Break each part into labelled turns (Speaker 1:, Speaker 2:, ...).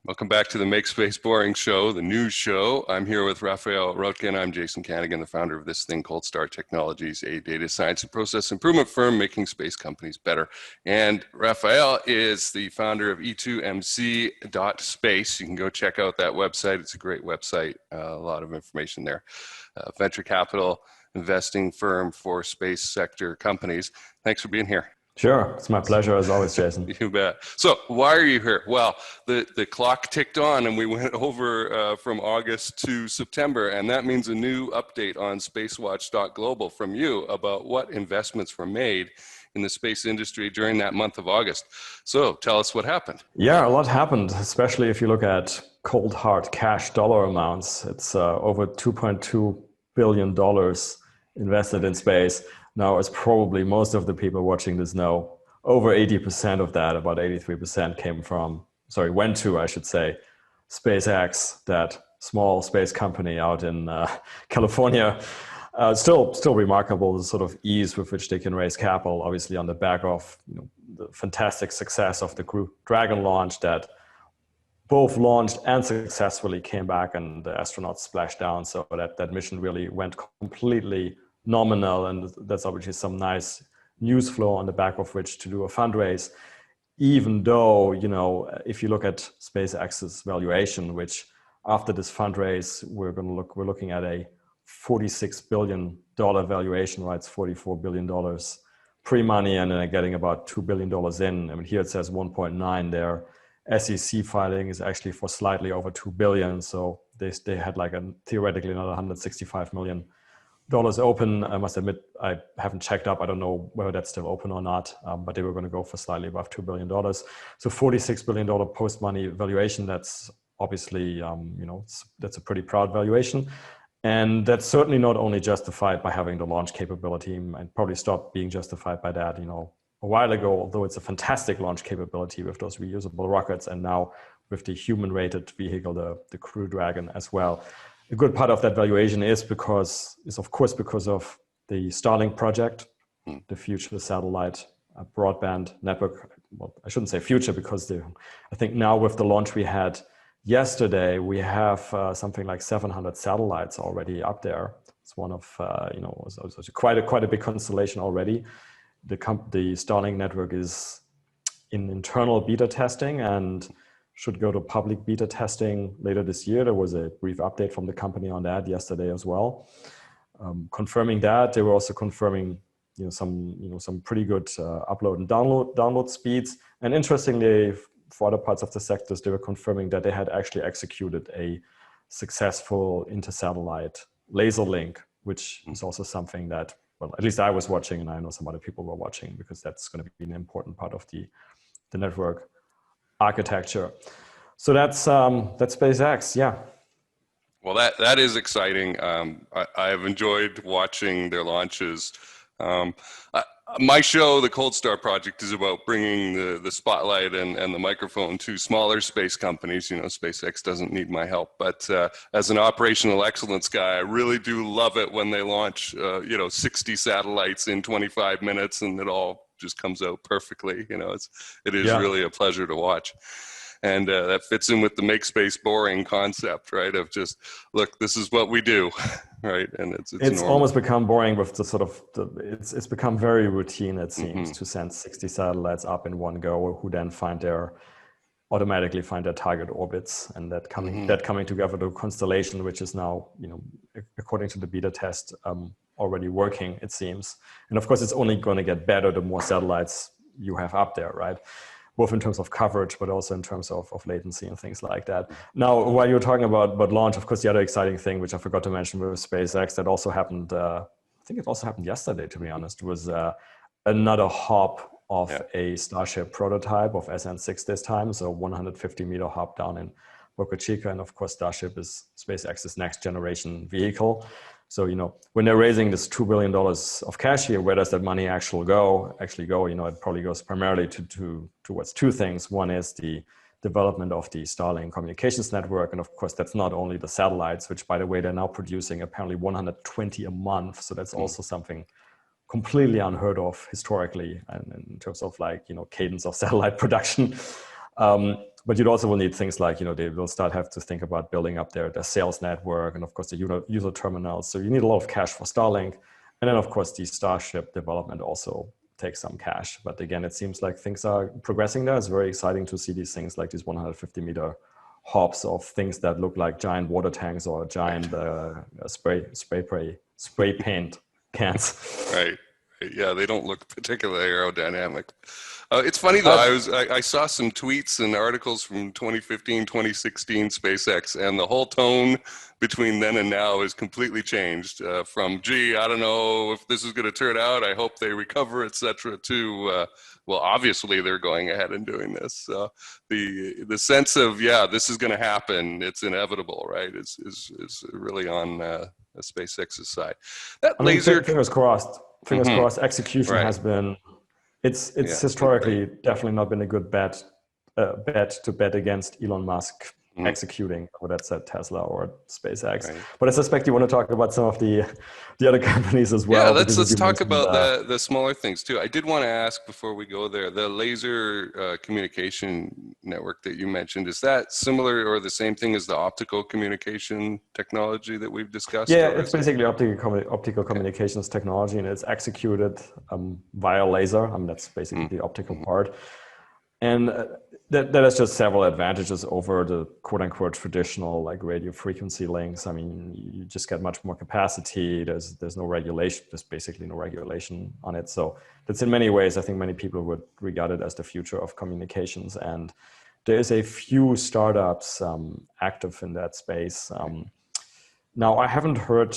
Speaker 1: Welcome back to the Make Space Boring show, the news show. I'm here with Raphael Roettgen. I'm Jason Canigan, the founder of this thing called Star Technologies, a data science and process improvement firm making space companies better. And Raphael is the founder of E2MC.space. You can go check out that website. It's a great website, a lot of information there. Venture capital investing firm for space sector companies. Thanks for being here.
Speaker 2: Sure. It's my pleasure as always, Jason.
Speaker 1: You bet. So why are you here? Well, the clock ticked on and we went over from August to September, and that means a new update on spacewatch.global from you about what investments were made in the space industry during that month of August. So tell us what happened.
Speaker 2: Yeah, a lot happened, especially if you look at cold hard cash dollar amounts. It's over $2.2 billion invested in space. Now, as probably most of the people watching this know, over 80% of that, about 83%, went to, I should say, SpaceX, that small space company out in California. Still remarkable, the sort of ease with which they can raise capital, obviously on the back of the fantastic success of the Crew Dragon launch that both launched and successfully came back and the astronauts splashed down. So that mission really went completely nominal, and that's obviously some nice news flow on the back of which to do a fundraise, even though, if you look at SpaceX's valuation, which after this fundraise, we're looking at a $46 billion valuation, right? It's $44 billion pre-money, and then getting about $2 billion in. I mean, here it says 1.9. Their SEC filing is actually for slightly over $2 billion. So they had theoretically another $165 million open. I must admit, I haven't checked up. I don't know whether that's still open or not, but they were going to go for slightly above $2 billion. So $46 billion post-money valuation, that's obviously, that's a pretty proud valuation. And that's certainly not only justified by having the launch capability, and probably stopped being justified by that, a while ago, although it's a fantastic launch capability with those reusable rockets, and now with the human-rated vehicle, the Crew Dragon as well. A good part of that valuation is of course because of the Starlink project, the future satellite broadband network. Well, I shouldn't say future, because I think now with the launch we had yesterday, we have something like 700 satellites already up there. It's one of quite a big constellation already. The Starlink network is in internal beta testing and should go to public beta testing later this year. There was a brief update from the company on that yesterday as well. Confirming that, they were also confirming some pretty good upload and download speeds. And interestingly, for other parts of the sectors, they were confirming that they had actually executed a successful intersatellite laser link, which is also something that, well, at least I was watching, and I know some other people were watching, because that's going to be an important part of the network architecture. So that's SpaceX, yeah.
Speaker 1: Well, that is exciting. I have enjoyed watching their launches. My show, the Cold Star Project, is about bringing the spotlight and the microphone to smaller space companies. SpaceX doesn't need my help, but as an operational excellence guy, I really do love it when they launch 60 satellites in 25 minutes and it all just comes out perfectly. It is really a pleasure to watch. And that fits in with the make space boring concept, right? Of just, look, this is what we do, right? And it's
Speaker 2: almost become boring with the sort of, it's become very routine, it seems, to send 60 satellites up in one go, who then automatically find their target orbits, and that coming together to a constellation, which is now, according to the beta test, already working, it seems. And of course, it's only going to get better the more satellites you have up there, right? Both in terms of coverage, but also in terms of latency and things like that. Now, while you're talking about launch, of course, the other exciting thing, which I forgot to mention with SpaceX, that also happened, I think it also happened yesterday, to be honest, was another hop of a Starship prototype of SN6 this time, so 150-meter hop down in Boca Chica. And of course, Starship is SpaceX's next generation vehicle. So, when they're raising this $2 billion of cash here, where does that money actually go? It probably goes primarily towards two things. One is the development of the Starlink communications network. And of course, that's not only the satellites, which, by the way, they're now producing apparently 120 a month. So that's also something completely unheard of historically, and in terms of cadence of satellite production. But you'd also will need things like, they will have to think about building up their sales network and of course the user terminals. So you need a lot of cash for Starlink. And then of course the Starship development also takes some cash. But again, it seems like things are progressing there. It's very exciting to see these things like these 150-meter hops of things that look like giant water tanks or giant spray paint cans.
Speaker 1: Right. Yeah, they don't look particularly aerodynamic. It's funny though, I saw some tweets and articles from 2015, 2016 SpaceX, and the whole tone between then and now has completely changed from, gee, I don't know if this is going to turn out, I hope they recover, etc., to, well, obviously they're going ahead and doing this. The sense of, yeah, this is going to happen, it's inevitable, right, is really on SpaceX's side. That laser...
Speaker 2: Fingers crossed. Fingers crossed. Execution has been... It's historically definitely not been a good bet to bet against Elon Musk executing, whether that's at Tesla or SpaceX. Right. But I suspect you want to talk about some of the other companies as well.
Speaker 1: Yeah, let's talk about the smaller things too. I did want to ask before we go there, the laser communication network that you mentioned, is that similar or the same thing as the optical communication technology that we've discussed?
Speaker 2: Yeah, it's basically optical communications technology, and it's executed via laser. I mean, that's basically the optical part. And that has just several advantages over the quote-unquote traditional like radio frequency links. I mean, you just get much more capacity. There's no regulation. There's basically no regulation on it. So that's in many ways, I think many people would regard it as the future of communications. And there is a few startups active in that space. Now, I haven't heard,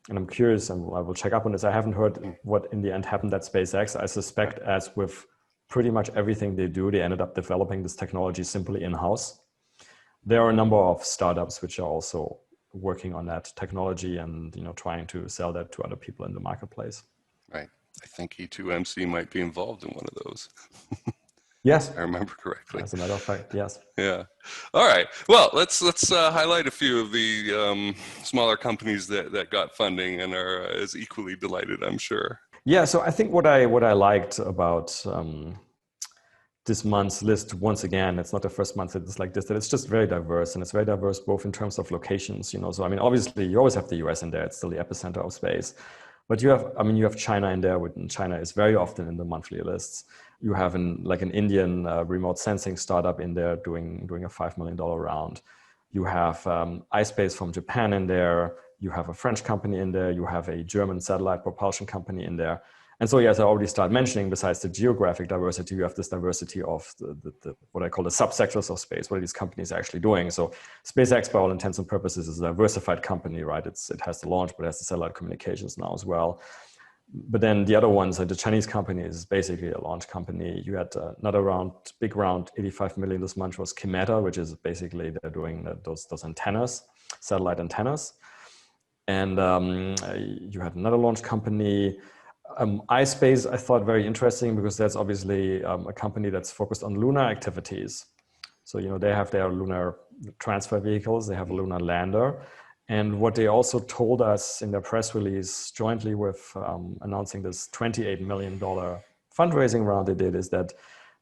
Speaker 2: and I'm curious, and I will check up on this. I haven't heard what in the end happened at SpaceX. I suspect as with pretty much everything they do, they ended up developing this technology simply in-house. There are a number of startups which are also working on that technology and trying to sell that to other people in the marketplace.
Speaker 1: Right. I think E2MC might be involved in one of those.
Speaker 2: Yes,
Speaker 1: I remember correctly.
Speaker 2: As a matter of fact, yes.
Speaker 1: Yeah. All right. Well, let's highlight a few of the smaller companies that got funding and are as equally delighted, I'm sure.
Speaker 2: Yeah, so I think what I liked about this month's list, once again, it's not the first month it's like this, that it's just very diverse, and it's very diverse both in terms of locations, So I mean, obviously you always have the US in there, it's still the epicenter of space. But you have China in there, and China is very often in the monthly lists. You have an Indian remote sensing startup in there doing a $5 million round. You have iSpace from Japan in there. You have a French company in there. You have a German satellite propulsion company in there. And so, as I already started mentioning, besides the geographic diversity, you have this diversity of the what I call the subsectors of space. What are these companies actually doing? So SpaceX, by all intents and purposes, is a diversified company, right? It has the launch, but it has the satellite communications now as well. But then the other ones, the Chinese company is basically a launch company. You had another big round, 85 million this month was Kymeta, which is basically they're doing those antennas, satellite antennas. And you had another launch company. iSpace, I thought very interesting because that's obviously a company that's focused on lunar activities. So, they have their lunar transfer vehicles, they have a lunar lander. And what they also told us in their press release jointly with announcing this $28 million fundraising round they did is that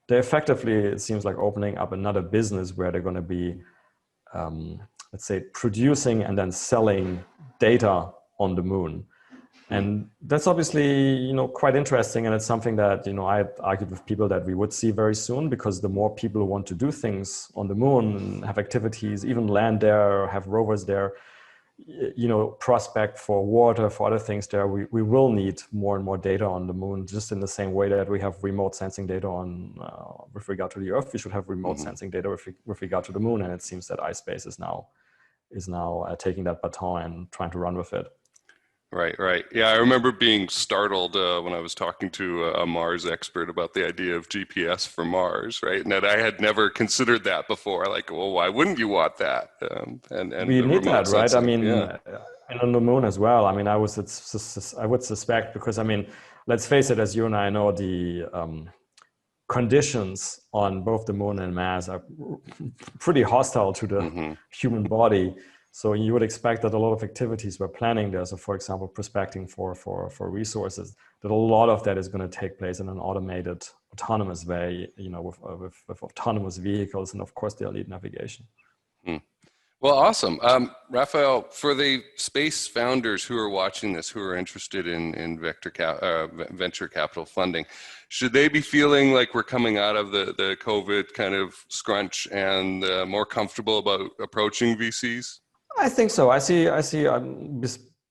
Speaker 2: they effectively, it seems like opening up another business where they're going to be, let's say, producing and then selling data on the moon. And that's obviously, quite interesting. And it's something that, I argued with people that we would see very soon, because the more people want to do things on the moon, have activities, even land there, have rovers there, prospect for water, for other things there, we will need more and more data on the moon, just in the same way that we have remote sensing data on with regard to the Earth. We should have remote sensing data with regard to the moon. And it seems that iSpace is now taking that baton and trying to run with it.
Speaker 1: Right. Yeah, I remember being startled when I was talking to a Mars expert about the idea of GPS for Mars, right? And that I had never considered that before. Like, well, why wouldn't you want that? And
Speaker 2: we need that, right?
Speaker 1: Sensing.
Speaker 2: I mean, and on the moon as well. I mean, I would suspect, because let's face it, as you and I know, the conditions on both the moon and Mars are pretty hostile to the human body. So you would expect that a lot of activities we're planning there, so for example, prospecting for resources, that a lot of that is going to take place in an automated, autonomous way, with autonomous vehicles, and of course they'll need navigation.
Speaker 1: Well, awesome. Raphael, for the space founders who are watching this, who are interested in venture capital funding, should they be feeling like we're coming out of the COVID kind of scrunch and more comfortable about approaching VCs?
Speaker 2: I think so. I see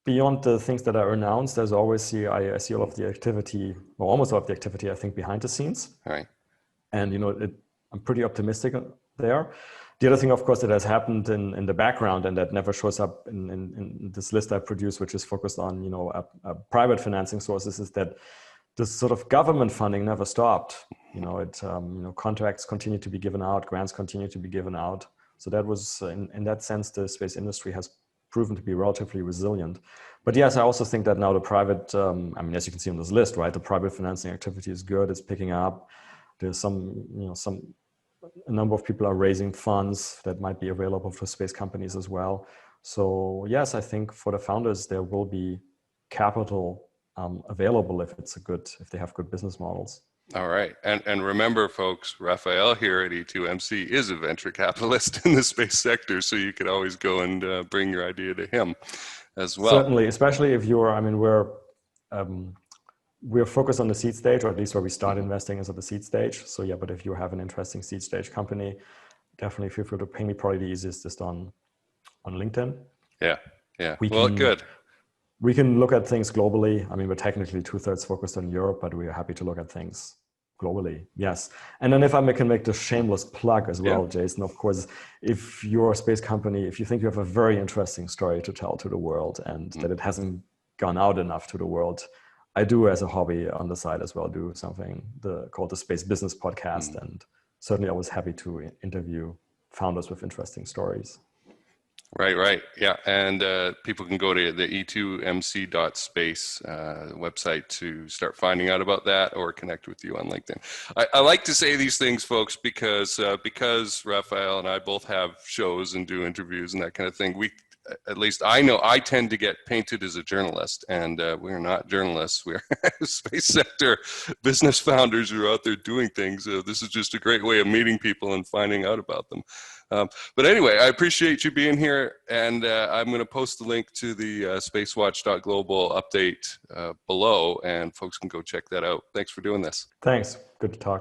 Speaker 2: beyond the things that are announced, I see all of the activity, or almost all of the activity, I think, behind the scenes.
Speaker 1: All right.
Speaker 2: And, I'm pretty optimistic there. The other thing, of course, that has happened in the background and that never shows up in this list I produced, which is focused on, private financing sources, is that this sort of government funding never stopped. Contracts continue to be given out, grants continue to be given out. So that was, in that sense, the space industry has proven to be relatively resilient. But yes, I also think that now the private, as you can see on this list, right, the private financing activity is good, it's picking up. There's a number of people are raising funds that might be available for space companies as well. So yes, I think for the founders, there will be capital available if they have good business models.
Speaker 1: All right. And remember, folks, Raphael here at E2MC is a venture capitalist in the space sector, so you could always go and bring your idea to him as well.
Speaker 2: Certainly, especially if we're focused on the seed stage, or at least where we start investing is at the seed stage. So yeah, but if you have an interesting seed stage company, definitely feel free to ping me. Probably the easiest is on LinkedIn.
Speaker 1: Yeah. Good.
Speaker 2: We can look at things globally. We're technically 2/3 focused on Europe, but we are happy to look at things globally. Yes. And then if I can make the shameless plug as well, Jason, of course, if you're a space company, if you think you have a very interesting story to tell to the world and that it hasn't gone out enough to the world, I do, as a hobby on the side as well, do something called the Space Business Podcast. And certainly I was happy to interview founders with interesting stories.
Speaker 1: Right. Yeah. And people can go to the E2MC.space website to start finding out about that or connect with you on LinkedIn. I like to say these things, folks, because Raphael and I both have shows and do interviews and that kind of thing. At least I know I tend to get painted as a journalist, and we're not journalists. We're space sector business founders who are out there doing things. This is just a great way of meeting people and finding out about them. But anyway, I appreciate you being here, and I'm going to post the link to the spacewatch.global update below, and folks can go check that out. Thanks for doing this.
Speaker 2: Thanks. Good to talk.